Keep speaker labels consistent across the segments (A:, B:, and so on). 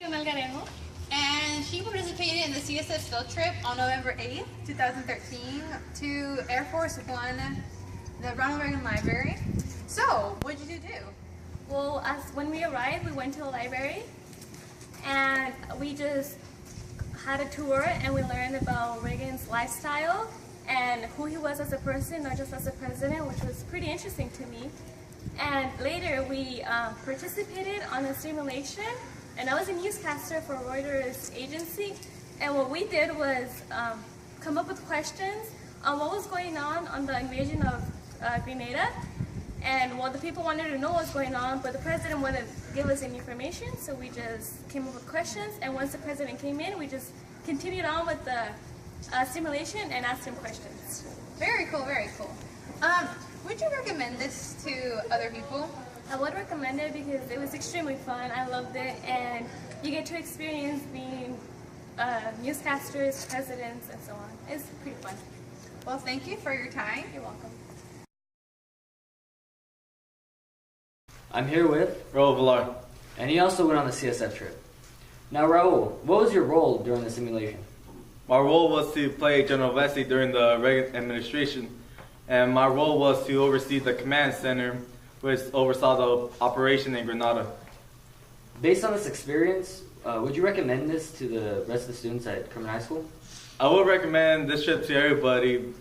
A: And she participated in the CSF field trip on November 8th, 2013 to Air Force One, the Ronald Reagan Library. So, what did you do?
B: Well, when we arrived, we went to the library and we just had a tour and we learned about Reagan's lifestyle and who he was as a person, not just as a president, which was pretty interesting to me. And later we participated on a simulation, and I was a newscaster for Reuters agency, and what we did was come up with questions on what was going on the invasion of Grenada. And well, the people wanted to know what was going on, but the president wouldn't give us any information, so we just came up with questions, and once the president came in, we just continued on with the simulation and asked him questions.
A: Very cool, very cool. Would you recommend this to other people?
B: I would recommend it because it was extremely fun. I loved it, and you get to experience being newscasters, presidents, and so on. It's pretty fun.
A: Well, thank you for your time.
B: You're welcome.
C: I'm here with
D: Raul Villar.
C: and he also went on the CSF trip. Now, Raul, what was your role during the simulation?
D: My role was to play General Vesey during the Reagan administration, and my role was to oversee the command center, which oversaw the operation in Grenada.
C: Based on this experience, would you recommend this to the rest of the students at Kerman High School?
D: I would recommend this trip to everybody,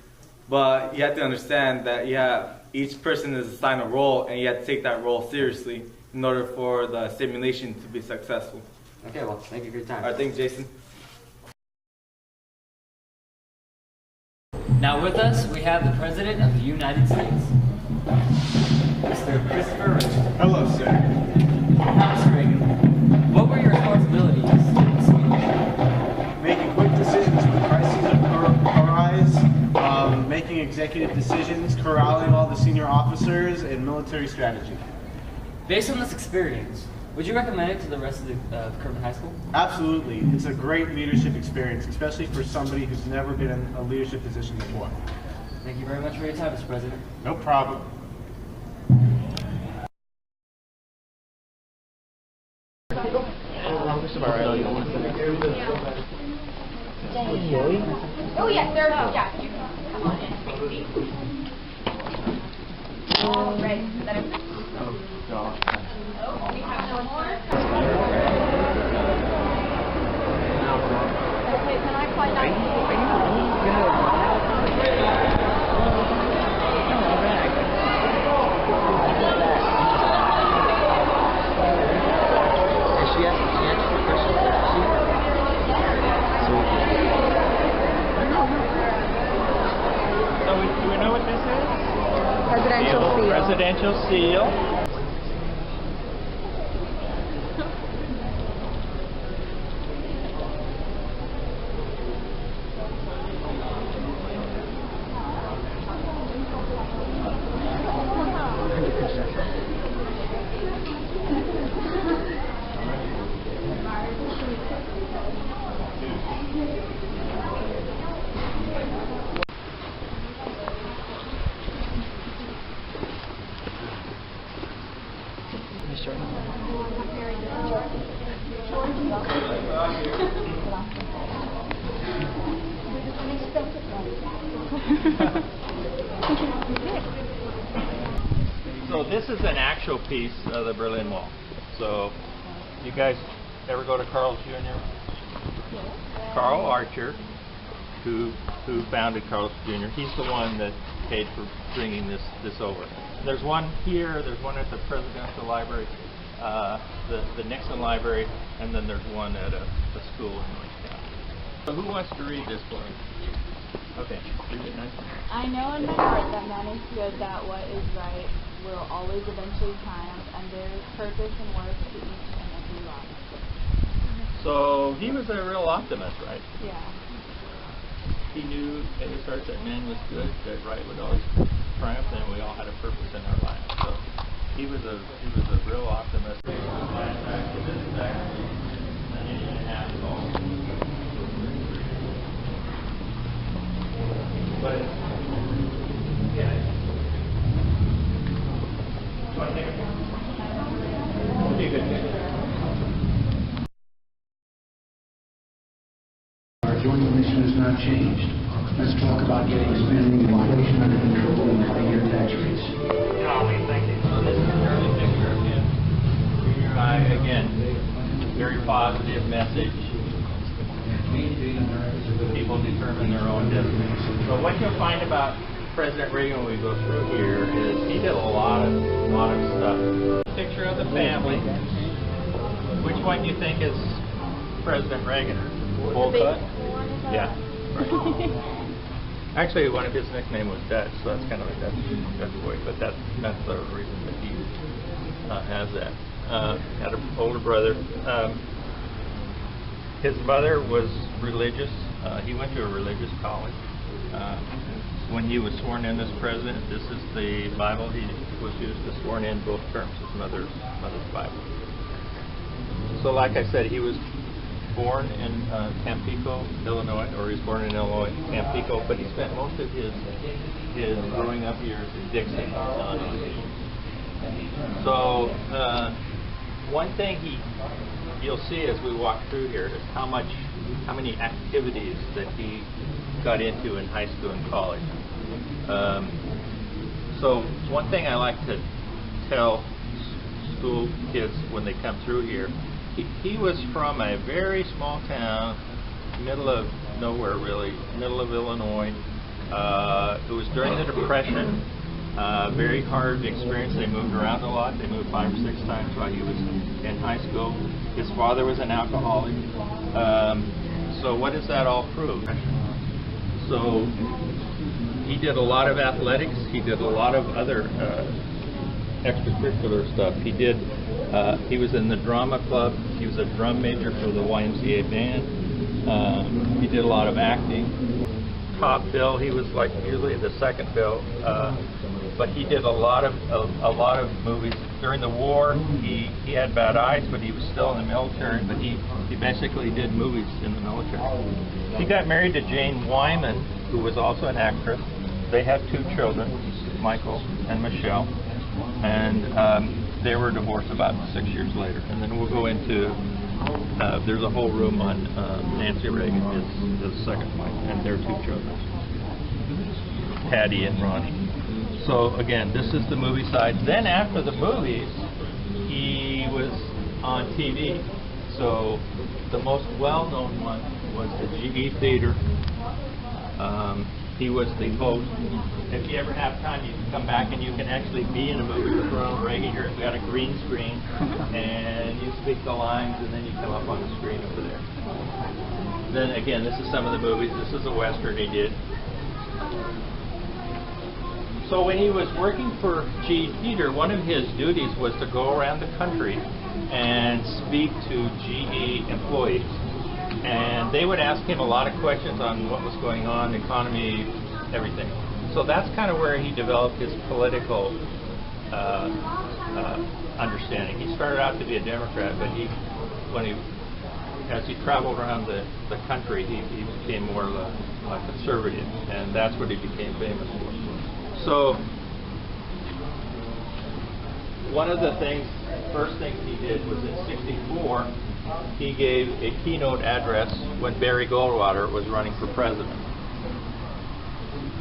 D: but you have to understand that each person is assigned a role, and you have to take that role seriously in order for the simulation to be successful.
C: Okay, well, thank you for your time.
D: All right, thanks, Jason.
C: Now with us, we have the President of the United States, Mr. Christopher Reagan.
E: Hello, sir.
C: Now, Mr. Reagan, what were your responsibilities in the simulation?
E: Making quick decisions when crises arise, making executive decisions, corralling all the senior officers, and military strategy.
C: Based on this experience, would you recommend it to the rest of the Kerman High School?
E: Absolutely. It's a great leadership experience, especially for somebody who's never been in a leadership position before.
C: Thank you very much for your time, Mr. President.
E: No problem.
A: Oh, yeah, there. Yeah, you can come on in. All right. Is that everything? Oh, we have no more. Okay, can I find
F: So do we know what this is?
G: Presidential seal.
F: Presidential seal. So this is an actual piece of the Berlin Wall. So you guys ever go to Carl's Jr.? Yes. Carl Archer, who founded Carl's Jr. He's the one that paid for bringing this over. There's one here. There's one at the Presidential Library, the Nixon Library, and then there's one at a school in Northtown. So who wants to read this for me? Okay, read it nice.
G: I know in my heart that man is good, that what is right will always eventually triumph, and there is purpose and worth to each and every life.
F: So he was a real optimist, right?
G: Yeah.
F: He knew at his heart that man was good, that right would always triumph, and we all had a purpose in our lives. So he was a real optimist. But yeah. You want to take a picture? It'd be a good picture.
H: not changed. Let's talk about getting spending and inflation under control and cutting your tax rates.
F: Tommy, thank you. So this is an early picture of him. Again, very positive message. People determine their own destiny. So what you'll find about President Reagan when we go through here is he did a lot of stuff. Picture of the family. Which one do you think is President Reagan? Bowl cut? Yeah. Right. Actually, one of his nicknames was Dutch, so that's kind of a Dutch boy, but that's the reason that he has that. Had an older brother. His mother was religious. He went to a religious college. When he was sworn in as president, this is the Bible he was used to sworn in both terms, his mother's Bible. So like I said, he was born in Tampico, Illinois, or he was born in Illinois, Tampico, but he spent most of his growing up years in Dixon. So one thing you'll see as we walk through here is how many activities that he got into in high school and college. So one thing I like to tell school kids when they come through here, he was from a very small town, middle of nowhere really, middle of Illinois. It was during the Depression. Very hard experience. They moved around a lot. They moved 5 or 6 times while he was in high school. His father was an alcoholic. So what does that all prove? So he did a lot of athletics. He did a lot of other extracurricular stuff. He was in the drama club. He was a drum major for the YMCA band. He did a lot of acting. Top bill. He was like usually the second bill. But he did a lot of movies during the war. He had bad eyes, but he was still in the military. But he basically did movies in the military. He got married to Jane Wyman, who was also an actress. They had 2 children, Michael and Michelle, and they were divorced about 6 years later. And then we'll go into there's a whole room on Nancy Reagan, his second wife, and their 2 children, Patty and Ronnie. So again, this is the movie side. Then after the movies, he was on TV. So the most well-known one was the GE Theater. He was the host. If you ever have time, you can come back and you can actually be in a movie with Ronald Reagan. You've got a green screen, and you speak the lines, and then you come up on the screen over there. Then again, this is some of the movies. This is a Western he did. So when he was working for GE Theater, one of his duties was to go around the country and speak to GE employees. And they would ask him a lot of questions on what was going on, economy, everything. So that's kind of where he developed his political understanding. He started out to be a Democrat, but as he traveled around the country, he became more of a conservative, and that's what he became famous for. So one of the first things he did was in '64, he gave a keynote address when Barry Goldwater was running for president.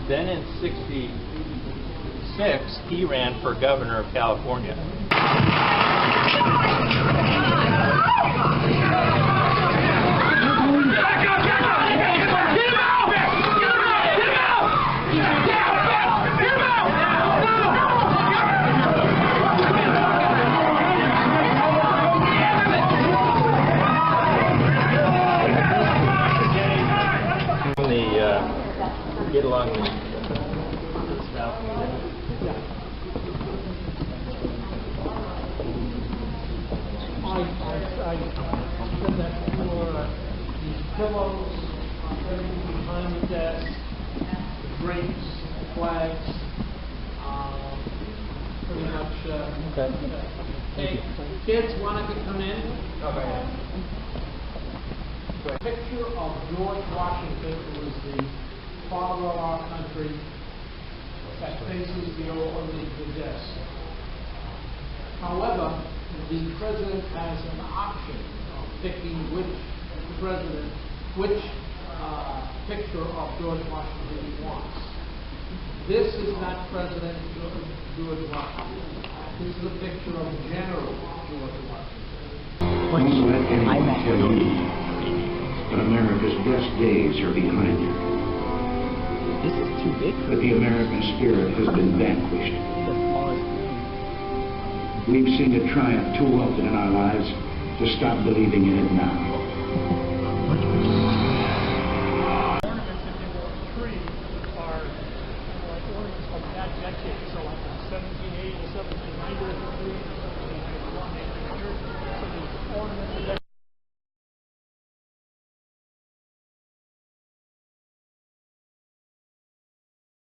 F: Then in '66, he ran for governor of California. Get along with South.
I: I said that before. These pillows, everything behind the desk, the drinks, the flags, pretty much. Okay. Hey, kids, wanted to come in? Okay. A picture of George Washington, who was the father of our country, that faces the desk. However, the president has an option of picking which picture of George Washington he wants. This is not President George Washington. This is a picture of General George Washington.
H: Don't let anyone tell you that America's best days are behind her.
J: This is too big for
H: That the American spirit has been vanquished. We've seen it triumph too often in our lives to stop believing in it now.
I: Ornaments in the tree are like ornaments of that decade. So like in 1780, 1790, 1791, 1800. So the ornaments of that